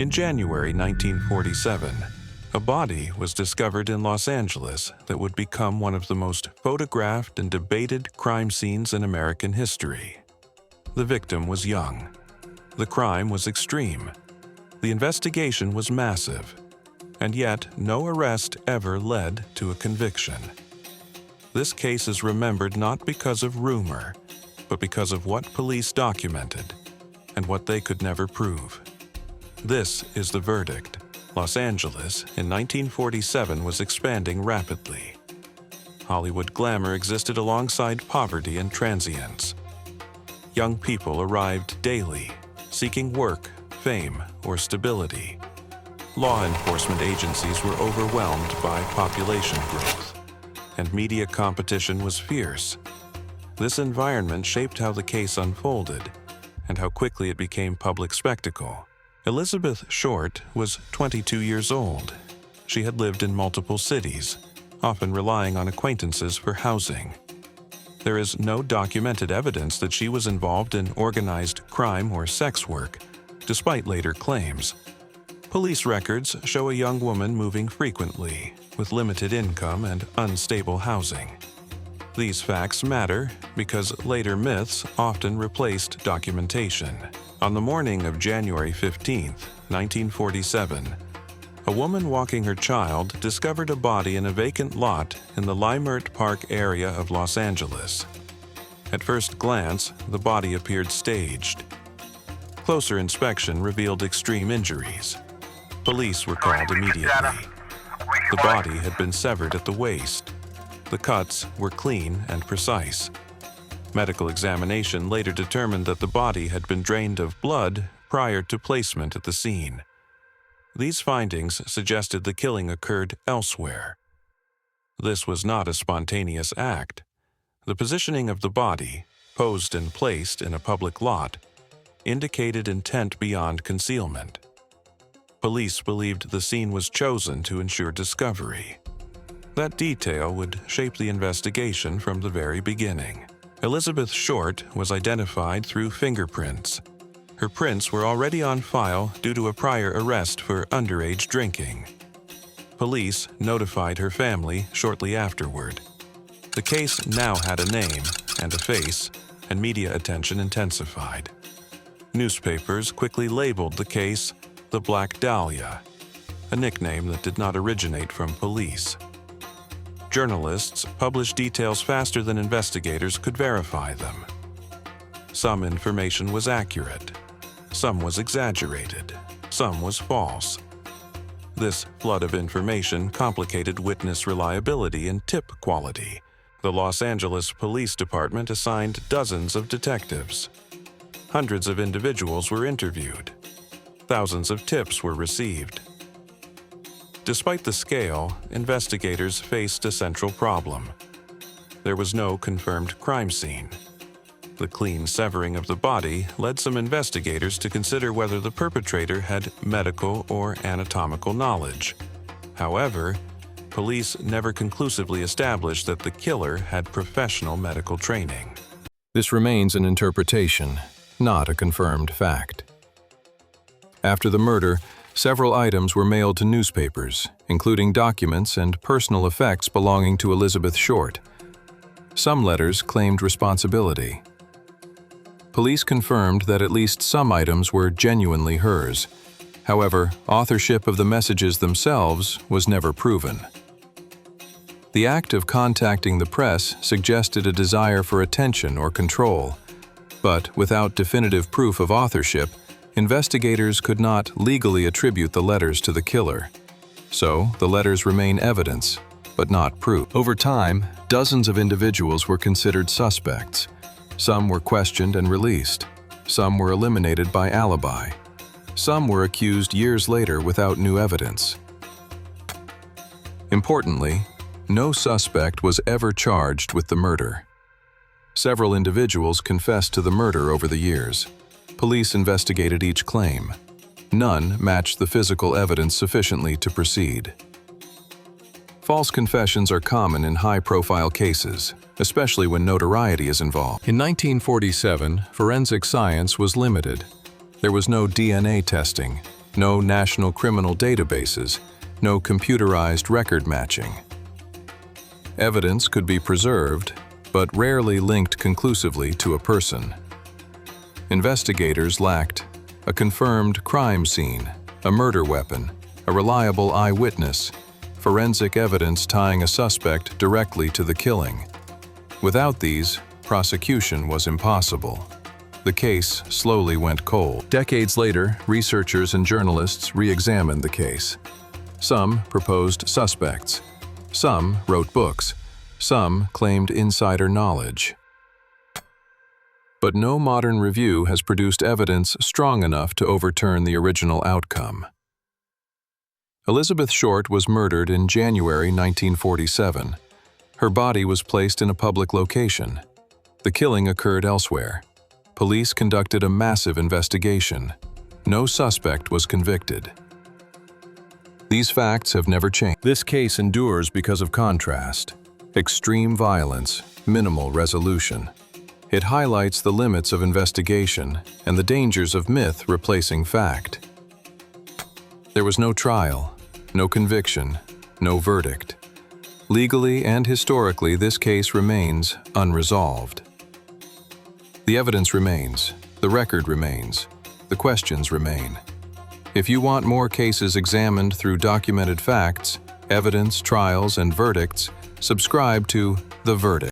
In January 1947, a body was discovered in Los Angeles that would become one of the most photographed and debated crime scenes in American history. The victim was young. The crime was extreme. The investigation was massive, and yet no arrest ever led to a conviction. This case is remembered not because of rumor, but because of what police documented and what they could never prove. This is the verdict. Los Angeles in 1947 was expanding rapidly. Hollywood glamour existed alongside poverty and transience. Young people arrived daily, seeking work, fame, or stability. Law enforcement agencies were overwhelmed by population growth, and media competition was fierce. This environment shaped how the case unfolded and how quickly it became public spectacle. Elizabeth Short was 22 years old. She had lived in multiple cities, often relying on acquaintances for housing. There is no documented evidence that she was involved in organized crime or sex work, despite later claims. Police records show a young woman moving frequently, with limited income and unstable housing. These facts matter because later myths often replaced documentation. On the morning of January 15, 1947, a woman walking her child discovered a body in a vacant lot in the Leimert Park area of Los Angeles. At first glance, the body appeared staged. Closer inspection revealed extreme injuries. Police were called immediately. The body had been severed at the waist. The cuts were clean and precise. Medical examination later determined that the body had been drained of blood prior to placement at the scene. These findings suggested the killing occurred elsewhere. This was not a spontaneous act. The positioning of the body, posed and placed in a public lot, indicated intent beyond concealment. Police believed the scene was chosen to ensure discovery. That detail would shape the investigation from the very beginning. Elizabeth Short was identified through fingerprints. Her prints were already on file due to a prior arrest for underage drinking. Police notified her family shortly afterward. The case now had a name and a face, and media attention intensified. Newspapers quickly labeled the case the Black Dahlia, a nickname that did not originate from police. Journalists published details faster than investigators could verify them. Some information was accurate, some was exaggerated, some was false. This flood of information complicated witness reliability and tip quality. The Los Angeles Police Department assigned dozens of detectives. Hundreds of individuals were interviewed. Thousands of tips were received. Despite the scale, investigators faced a central problem. There was no confirmed crime scene. The clean severing of the body led some investigators to consider whether the perpetrator had medical or anatomical knowledge. However, police never conclusively established that the killer had professional medical training. This remains an interpretation, not a confirmed fact. After the murder, several items were mailed to newspapers, including documents and personal effects belonging to Elizabeth Short. Some letters claimed responsibility. Police confirmed that at least some items were genuinely hers. However, authorship of the messages themselves was never proven. The act of contacting the press suggested a desire for attention or control, but without definitive proof of authorship, investigators could not legally attribute the letters to the killer. So, the letters remain evidence, but not proof. Over time, dozens of individuals were considered suspects. Some were questioned and released. Some were eliminated by alibi. Some were accused years later without new evidence. Importantly, no suspect was ever charged with the murder. Several individuals confessed to the murder over the years. Police investigated each claim. None matched the physical evidence sufficiently to proceed. False confessions are common in high-profile cases, especially when notoriety is involved. In 1947, forensic science was limited. There was no DNA testing, no national criminal databases, no computerized record matching. Evidence could be preserved, but rarely linked conclusively to a person. Investigators lacked a confirmed crime scene, a murder weapon, a reliable eyewitness, forensic evidence tying a suspect directly to the killing. Without these, prosecution was impossible. The case slowly went cold. Decades later, researchers and journalists re-examined the case. Some proposed suspects. Some wrote books. Some claimed insider knowledge. But no modern review has produced evidence strong enough to overturn the original outcome. Elizabeth Short was murdered in January 1947. Her body was placed in a public location. The killing occurred elsewhere. Police conducted a massive investigation. No suspect was convicted. These facts have never changed. This case endures because of contrast. Extreme violence, minimal resolution. It highlights the limits of investigation and the dangers of myth replacing fact. There was no trial, no conviction, no verdict. Legally and historically, this case remains unresolved. The evidence remains, the record remains, the questions remain. If you want more cases examined through documented facts, evidence, trials, and verdicts, subscribe to The Verdict.